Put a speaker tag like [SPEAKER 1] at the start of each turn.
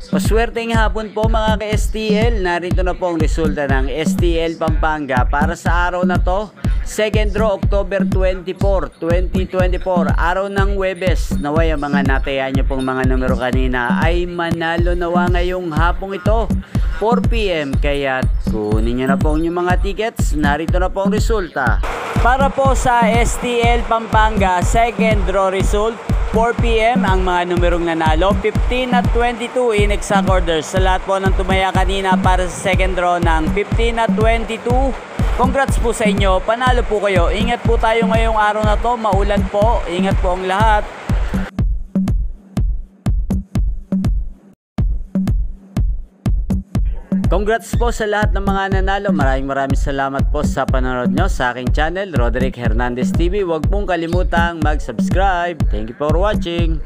[SPEAKER 1] Maswerteng hapon po mga ka-STL. Narito na po ang resulta ng STL Pampanga para sa araw na to. Second draw October 24, 2024, araw ng Huwebes. Naway ang mga nataya nyo pong mga numero kanina ay manalo nawa ngayong hapong ito 4 PM. Kaya kunin nyo na po yung mga tickets. Narito na po ang resulta. Para po sa STL Pampanga second draw result 4 PM ang mga numerong nanalo 15 at 22 in exact order. Sa lahat po ng tumaya kanina para sa second draw ng 15 at 22, congrats po sa inyo, panalo po kayo. Ingat po tayo ngayong araw na to, maulan po, ingat po ang lahat. Congrats po sa lahat ng mga nanalo. Maraming salamat po sa panonood nyo sa aking channel, Roderick Hernandez TV. Huwag pong kalimutang mag-subscribe. Thank you for watching.